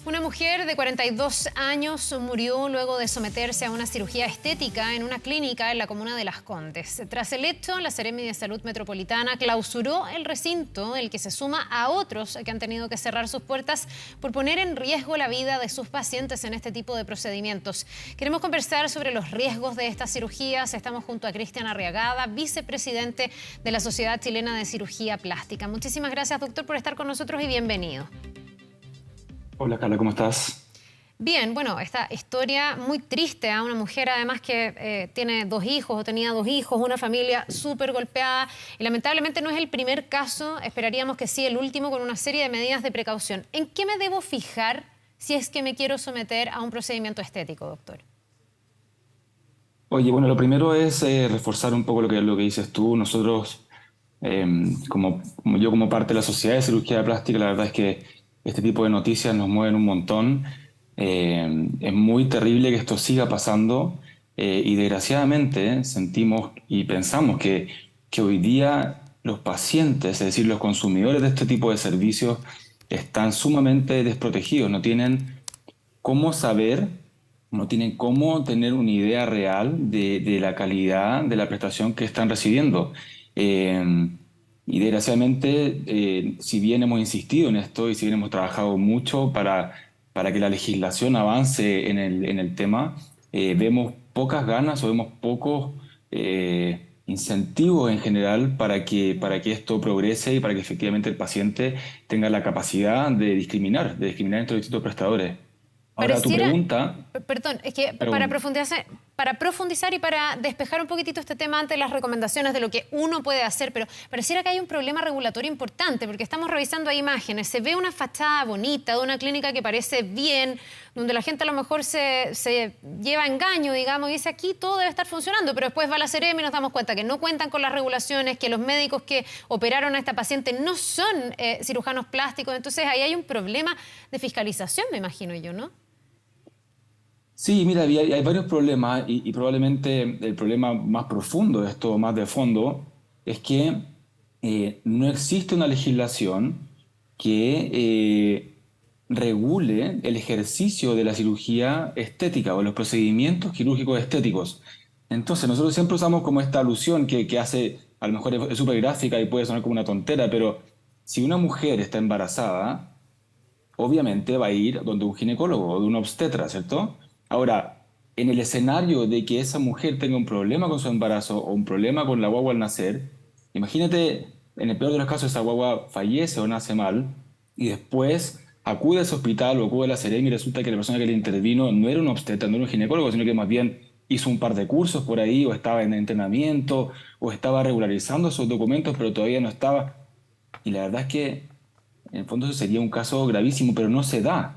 Una mujer de 42 años murió luego de someterse a una cirugía estética en una clínica en la comuna de Las Condes. Tras el hecho, la Seremi de Salud Metropolitana clausuró el recinto, el que se suma a otros que han tenido que cerrar sus puertas por poner en riesgo la vida de sus pacientes en este tipo de procedimientos. Queremos conversar sobre los riesgos de estas cirugías. Estamos junto a Cristian Arriagada, vicepresidente de la Sociedad Chilena de Cirugía Plástica. Muchísimas gracias, doctor, por estar con nosotros y bienvenido. Hola Carla, ¿cómo estás? Bien, bueno, esta historia muy triste a una mujer además que tiene 2 hijos o tenía 2 hijos, una familia súper golpeada y lamentablemente no es el primer caso, esperaríamos que sí el último, con una serie de medidas de precaución. ¿En qué me debo fijar si es que me quiero someter a un procedimiento estético, doctor? Oye, bueno, lo primero es reforzar un poco lo que dices tú. Nosotros, como parte de la Sociedad de Cirugía Plástica, la verdad es que este tipo de noticias nos mueven un montón. Es muy terrible que esto siga pasando y desgraciadamente sentimos y pensamos que hoy día los pacientes, es decir, los consumidores de este tipo de servicios, están sumamente desprotegidos, no tienen cómo saber, no tienen cómo tener una idea real de la calidad de la prestación que están recibiendo. Y desgraciadamente, si bien hemos insistido en esto y si bien hemos trabajado mucho para que la legislación avance en el tema, vemos pocas ganas o vemos pocos incentivos en general para que esto progrese y para que efectivamente el paciente tenga la capacidad de discriminar entre los distintos prestadores. Ahora tu Pareciera, pregunta, perdón, es que para profundizar y para despejar un poquitito este tema antes de las recomendaciones de lo que uno puede hacer, pero pareciera que hay un problema regulatorio importante, porque estamos revisando ahí imágenes, se ve una fachada bonita de una clínica que parece bien, donde la gente a lo mejor se lleva a engaño, digamos, y dice aquí todo debe estar funcionando, pero después va la Seremi y nos damos cuenta que no cuentan con las regulaciones, que los médicos que operaron a esta paciente no son cirujanos plásticos, entonces ahí hay un problema de fiscalización, me imagino yo, ¿no? sí, mira, hay varios problemas y probablemente el problema más profundo de esto, más de fondo, es que no existe una legislación que regule el ejercicio de la cirugía estética o los procedimientos quirúrgicos estéticos. Entonces, nosotros siempre usamos como esta alusión que hace, a lo mejor es súper gráfica y puede sonar como una tontera, pero si una mujer está embarazada, obviamente va a ir donde un ginecólogo o de un obstetra, ¿cierto? Ahora, en el escenario de que esa mujer tenga un problema con su embarazo o un problema con la guagua al nacer, imagínate, en el peor de los casos, esa guagua fallece o nace mal y después acude a ese hospital o acude a la Seremi y resulta que la persona que le intervino no era un obstetra, no era un ginecólogo, sino que más bien hizo un par de cursos por ahí o estaba en entrenamiento o estaba regularizando sus documentos, pero todavía no estaba. Y la verdad es que en el fondo eso sería un caso gravísimo, pero no se da.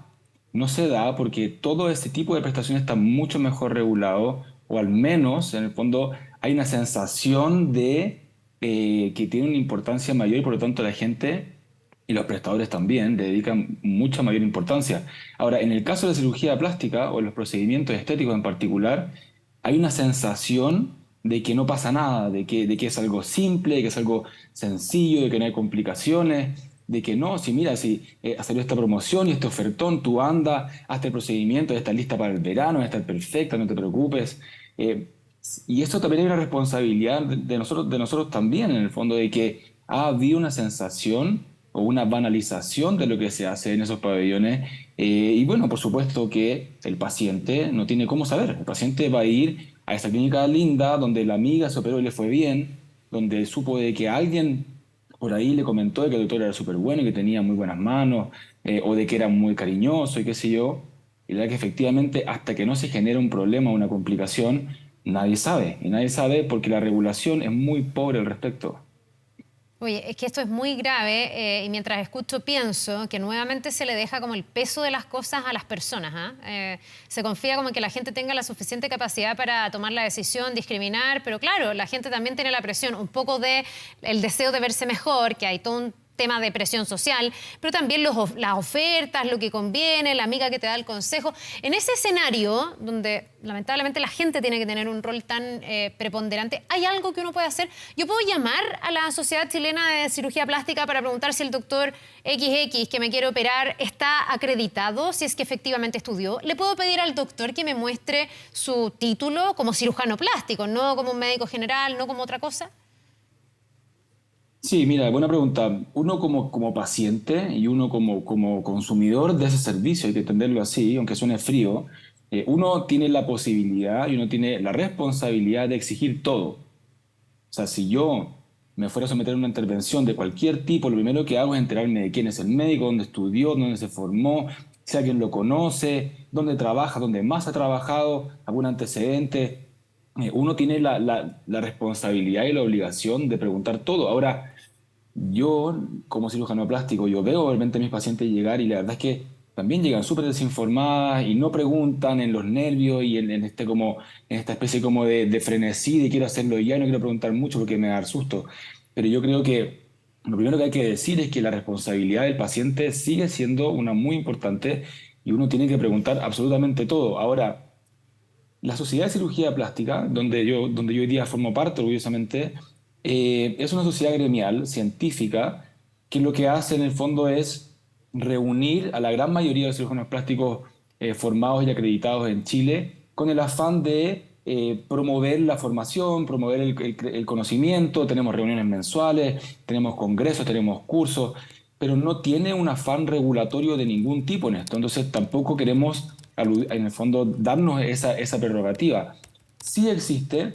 No se da porque todo este tipo de prestaciones está mucho mejor regulado, o al menos, en el fondo, hay una sensación de que tiene una importancia mayor y por lo tanto la gente y los prestadores también le dedican mucha mayor importancia. Ahora, en el caso de la cirugía plástica o los procedimientos estéticos en particular, hay una sensación de que no pasa nada, de que es algo simple, de que es algo sencillo, de que no hay complicaciones, de que no, si mira, si salió esta promoción y este ofertón, tú anda, hazte el procedimiento, ya estás lista para el verano, ya estás perfecta, no te preocupes. Eh, y eso también es una responsabilidad de nosotros también, en el fondo, de que ha habido una sensación o una banalización de lo que se hace en esos pabellones. Y bueno, por supuesto que el paciente no tiene cómo saber. El paciente va a ir a esa clínica linda donde la amiga se operó y le fue bien, donde supo de que alguien por ahí le comentó de que el doctor era súper bueno y que tenía muy buenas manos, o de que era muy cariñoso y qué sé yo. Y la verdad que efectivamente, hasta que no se genera un problema o una complicación, nadie sabe. Y nadie sabe porque la regulación es muy pobre al respecto. Oye, es que esto es muy grave y mientras escucho pienso que nuevamente se le deja como el peso de las cosas a las personas. ¿Ah? Se confía como en que la gente tenga la suficiente capacidad para tomar la decisión, discriminar, pero claro, la gente también tiene la presión, un poco de el deseo de verse mejor, que hay todo un tema de presión social, pero también las ofertas, lo que conviene, la amiga que te da el consejo. En ese escenario, donde lamentablemente la gente tiene que tener un rol tan preponderante, ¿hay algo que uno puede hacer? Yo puedo llamar a la Sociedad Chilena de Cirugía Plástica para preguntar si el doctor XX que me quiere operar está acreditado, si es que efectivamente estudió. Le puedo pedir al doctor que me muestre su título como cirujano plástico, no como un médico general, no como otra cosa. Sí, mira, buena pregunta. Uno como paciente y uno como consumidor de ese servicio, hay que entenderlo así, aunque suene frío, uno tiene la posibilidad y uno tiene la responsabilidad de exigir todo. O sea, si yo me fuera a someter a una intervención de cualquier tipo, lo primero que hago es enterarme de quién es el médico, dónde estudió, dónde se formó, si alguien lo conoce, dónde trabaja, dónde más ha trabajado, algún antecedente. Uno tiene la responsabilidad y la obligación de preguntar todo. Ahora, yo, como cirujano plástico, yo veo obviamente a mis pacientes llegar y la verdad es que también llegan súper desinformadas y no preguntan en los nervios y en esta especie como de frenesí de quiero hacerlo ya, no quiero preguntar mucho porque me da susto. Pero yo creo que lo primero que hay que decir es que la responsabilidad del paciente sigue siendo una muy importante y uno tiene que preguntar absolutamente todo. Ahora, la Sociedad de Cirugía Plástica, donde yo hoy día formo parte, orgullosamente, es una sociedad gremial, científica, que lo que hace en el fondo es reunir a la gran mayoría de cirujanos plásticos formados y acreditados en Chile con el afán de promover la formación, promover el conocimiento. Tenemos reuniones mensuales, tenemos congresos, tenemos cursos, pero no tiene un afán regulatorio de ningún tipo en esto. Entonces tampoco queremos, en el fondo, darnos esa prerrogativa. Sí existe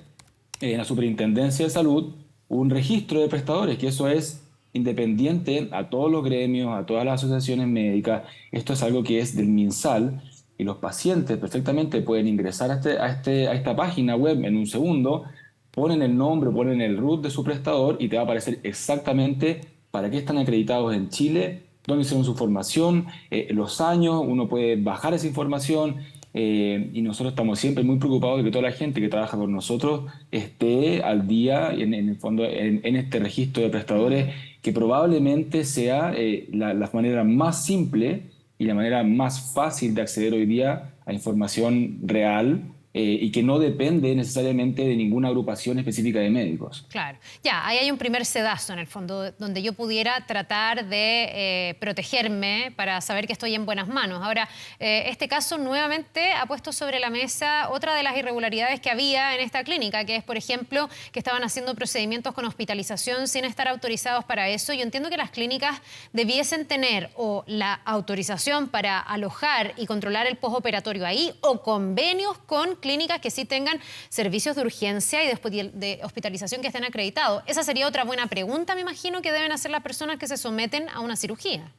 en la Superintendencia de Salud un registro de prestadores, que eso es independiente a todos los gremios, a todas las asociaciones médicas. Esto es algo que es del MinSal y los pacientes perfectamente pueden ingresar a esta página web en un segundo, ponen el nombre, ponen el root de su prestador y te va a aparecer exactamente para qué están acreditados en Chile, dónde hicieron su formación, los años, uno puede bajar esa información y nosotros estamos siempre muy preocupados de que toda la gente que trabaja con nosotros esté al día en el fondo en este registro de prestadores que probablemente sea la manera más simple y la manera más fácil de acceder hoy día a información real y que no depende necesariamente de ninguna agrupación específica de médicos. Claro, ya, ahí hay un primer sedazo en el fondo, donde yo pudiera tratar de protegerme para saber que estoy en buenas manos. Ahora, este caso nuevamente ha puesto sobre la mesa otra de las irregularidades que había en esta clínica, que es, por ejemplo, que estaban haciendo procedimientos con hospitalización sin estar autorizados para eso. Yo entiendo que las clínicas debiesen tener o la autorización para alojar y controlar el postoperatorio ahí o convenios con clínicas que sí tengan servicios de urgencia y de hospitalización que estén acreditados. Esa sería otra buena pregunta, me imagino, que deben hacer las personas que se someten a una cirugía.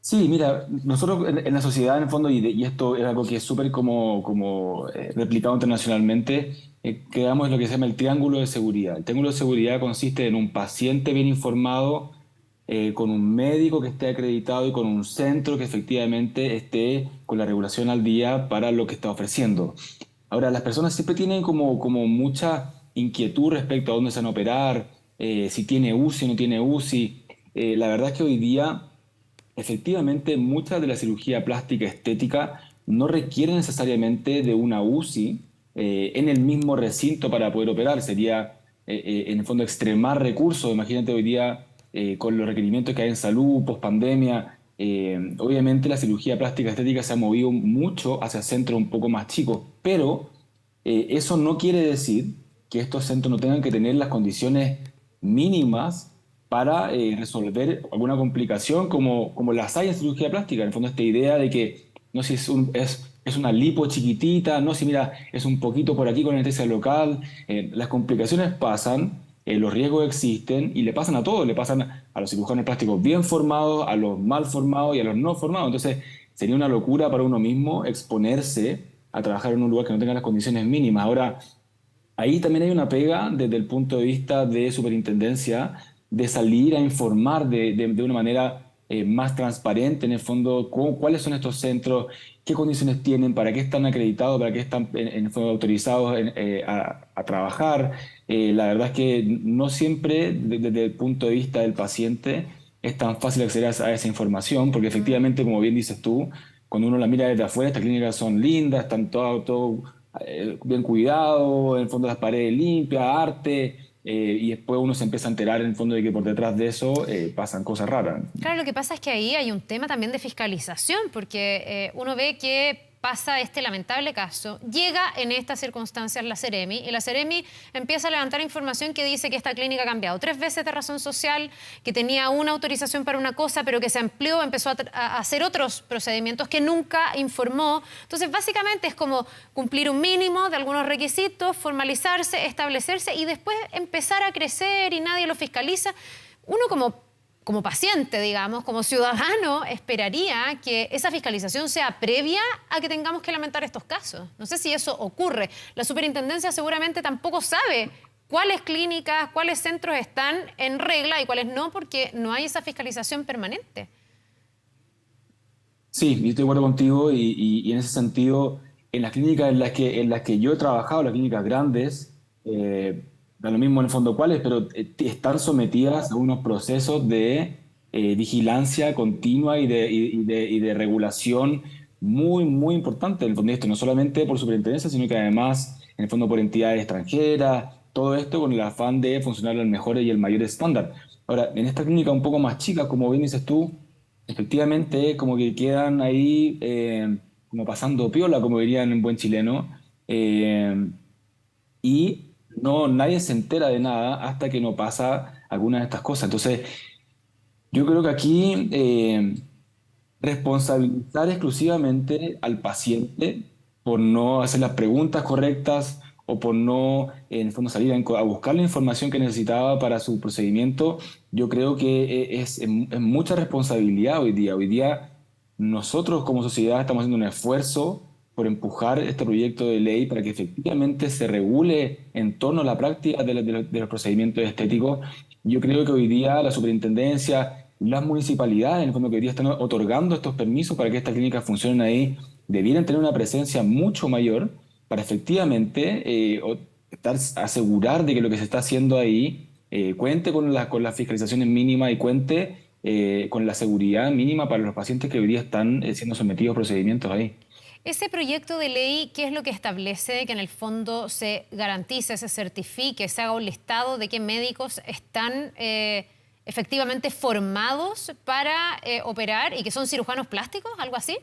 Sí, mira, nosotros en la sociedad, en el fondo, y esto es algo que es súper como replicado internacionalmente, creamos lo que se llama el triángulo de seguridad. El triángulo de seguridad consiste en un paciente bien informado, con un médico que esté acreditado y con un centro que efectivamente esté con la regulación al día para lo que está ofreciendo. Ahora, las personas siempre tienen como mucha inquietud respecto a dónde se van a operar, si tiene UCI o no tiene UCI. La verdad es que hoy día efectivamente, mucha de la cirugía plástica estética no requiere necesariamente de una UCI en el mismo recinto para poder operar. Sería, en el fondo, extremar recursos. Imagínate hoy día con los requerimientos que hay en salud, post-pandemia. Obviamente la cirugía plástica estética se ha movido mucho hacia centros un poco más chicos, pero eso no quiere decir que estos centros no tengan que tener las condiciones mínimas para resolver alguna complicación como las hay en cirugía plástica. En el fondo, esta idea de que no sé si es una lipo chiquitita, no si mira, es un poquito por aquí con anestesia local. Las complicaciones pasan, los riesgos existen y le pasan a todos, le pasan a los cirujanos plásticos bien formados, a los mal formados y a los no formados. Entonces, sería una locura para uno mismo exponerse a trabajar en un lugar que no tenga las condiciones mínimas. Ahora, ahí también hay una pega desde el punto de vista de superintendencia de salir a informar de una manera más transparente en el fondo cuáles son estos centros, qué condiciones tienen, para qué están acreditados, para qué están en el fondo autorizados a trabajar. La verdad es que no siempre desde el punto de vista del paciente es tan fácil acceder a esa información, porque efectivamente, como bien dices tú, cuando uno la mira desde afuera, estas clínicas son lindas, están todo bien cuidado, en el fondo las paredes limpias, arte, y después uno se empieza a enterar en el fondo de que por detrás de eso pasan cosas raras. Claro, lo que pasa es que ahí hay un tema también de fiscalización, porque uno ve que pasa este lamentable caso, llega en estas circunstancias la Seremi y la Seremi empieza a levantar información que dice que esta clínica ha cambiado 3 veces de razón social, que tenía una autorización para una cosa, pero que se amplió, empezó a hacer otros procedimientos que nunca informó. Entonces, básicamente es como cumplir un mínimo de algunos requisitos, formalizarse, establecerse y después empezar a crecer y nadie lo fiscaliza. Uno como paciente, digamos, como ciudadano, esperaría que esa fiscalización sea previa a que tengamos que lamentar estos casos. No sé si eso ocurre. La superintendencia seguramente tampoco sabe cuáles clínicas, cuáles centros están en regla y cuáles no, porque no hay esa fiscalización permanente. Sí, yo estoy de acuerdo contigo y en ese sentido, en las clínicas en las que yo he trabajado, las clínicas grandes, da lo mismo en el fondo cuáles, pero están sometidas a unos procesos de vigilancia continua y de regulación muy importante en el fondo esto, no solamente por superintendencia, sino que además en el fondo por entidades extranjeras, todo esto con el afán de funcionar al mejor y el mayor estándar. Ahora, en esta clínica un poco más chica, como bien dices tú, efectivamente, como que quedan ahí como pasando piola, como dirían en buen chileno, y no, nadie se entera de nada hasta que no pasa alguna de estas cosas. Entonces, yo creo que aquí responsabilizar exclusivamente al paciente por no hacer las preguntas correctas o por no, en el fondo, salir a buscar la información que necesitaba para su procedimiento, yo creo que es mucha responsabilidad hoy día. Hoy día nosotros como sociedad estamos haciendo un esfuerzo por empujar este proyecto de ley para que efectivamente se regule en torno a la práctica de los procedimientos estéticos. Yo creo que hoy día la superintendencia, las municipalidades, en el fondo que hoy día están otorgando estos permisos para que estas clínicas funcionen ahí, debieran tener una presencia mucho mayor para efectivamente asegurar de que lo que se está haciendo ahí cuente con las fiscalizaciones mínimas y cuente con la seguridad mínima para los pacientes que hoy día están siendo sometidos a procedimientos ahí. Ese proyecto de ley, ¿qué es lo que establece que en el fondo se garantice, se certifique, se haga un listado de qué médicos están efectivamente formados para operar y que son cirujanos plásticos, algo así?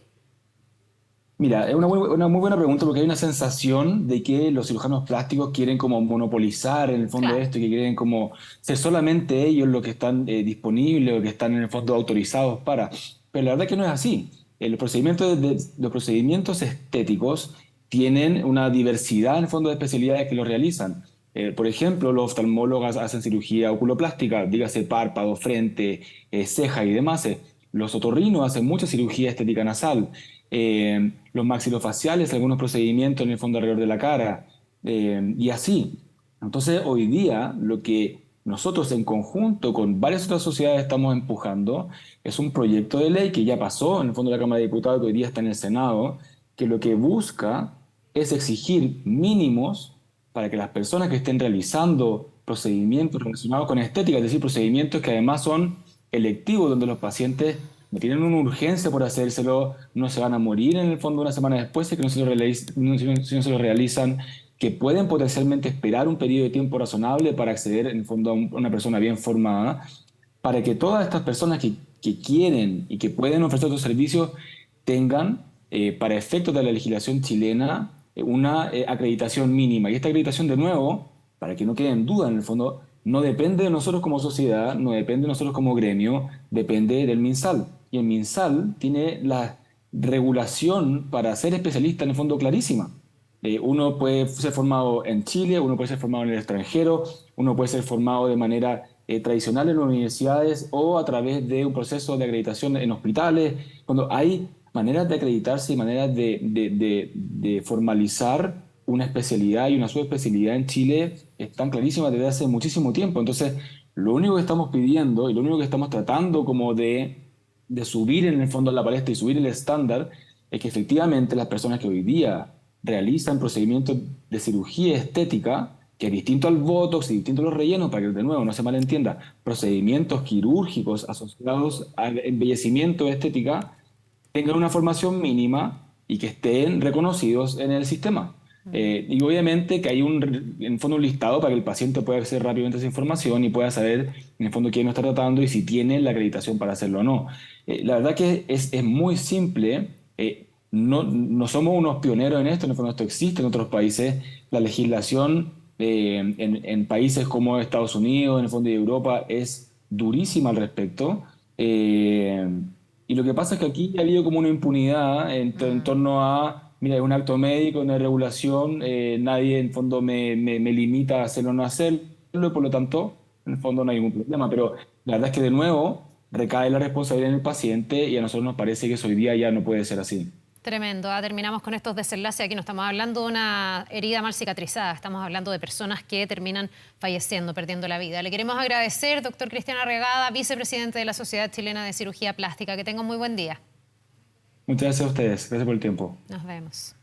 Mira, es una muy buena pregunta porque hay una sensación de que los cirujanos plásticos quieren como monopolizar en el fondo Claro. esto y que quieren como ser solamente ellos los que están disponibles o que están en el fondo autorizados para. Pero la verdad es que no es así. Los procedimientos estéticos tienen una diversidad en el fondo de especialidades que los realizan. Por ejemplo, los oftalmólogos hacen cirugía oculoplástica, dígase párpado, frente, ceja y demás. Los otorrinos hacen mucha cirugía estética nasal. Los maxilofaciales, algunos procedimientos en el fondo alrededor de la cara, y así. Entonces, hoy día, lo que nosotros en conjunto con varias otras sociedades estamos empujando es un proyecto de ley que ya pasó en el fondo de la Cámara de Diputados, que hoy día está en el Senado, que lo que busca es exigir mínimos para que las personas que estén realizando procedimientos relacionados con estética, es decir, procedimientos que además son electivos, donde los pacientes no tienen una urgencia por hacérselo, no se van a morir en el fondo una semana después si que no se si no se lo realizan, que pueden potencialmente esperar un periodo de tiempo razonable para acceder en el fondo a una persona bien formada, para que todas estas personas que quieren y que pueden ofrecer estos servicios tengan, para efectos de la legislación chilena, una acreditación mínima. Y esta acreditación, de nuevo, para que no quede en duda, en el fondo, no depende de nosotros como sociedad, no depende de nosotros como gremio, depende del MinSal. Y el MinSal tiene la regulación para ser especialista en el fondo clarísima. Uno puede ser formado en Chile, uno puede ser formado en el extranjero, uno puede ser formado de manera tradicional en las universidades o a través de un proceso de acreditación en hospitales. Cuando hay maneras de acreditarse y maneras de formalizar una especialidad y una subespecialidad en Chile están clarísimas desde hace muchísimo tiempo. Entonces, lo único que estamos pidiendo y lo único que estamos tratando como de de subir en el fondo la palestra y subir el estándar es que efectivamente las personas que hoy día realizan procedimientos de cirugía estética, que es distinto al Botox y distinto a los rellenos, para que de nuevo no se malentienda, procedimientos quirúrgicos asociados al embellecimiento de estética, tengan una formación mínima y que estén reconocidos en el sistema. Y obviamente que hay en el fondo un listado para que el paciente pueda acceder rápidamente a esa información y pueda saber en el fondo quién lo está tratando y si tiene la acreditación para hacerlo o no. La verdad que es muy simple. No somos unos pioneros en esto, en el fondo esto existe en otros países. La legislación en países como Estados Unidos, en el fondo de Europa, es durísima al respecto. Eh, y lo que pasa es que aquí ha habido como una impunidad en torno a, mira, es un acto médico, no hay regulación, nadie en el fondo me limita a hacerlo o no hacerlo, y por lo tanto, en el fondo no hay ningún problema. Pero la verdad es que de nuevo recae la responsabilidad en el paciente y a nosotros nos parece que eso hoy día ya no puede ser así. Tremendo. Terminamos con estos desenlaces. Aquí no estamos hablando de una herida mal cicatrizada, estamos hablando de personas que terminan falleciendo, perdiendo la vida. Le queremos agradecer, doctor Cristian Arriagada, vicepresidente de la Sociedad Chilena de Cirugía Plástica. Que tenga un muy buen día. Muchas gracias a ustedes. Gracias por el tiempo. Nos vemos.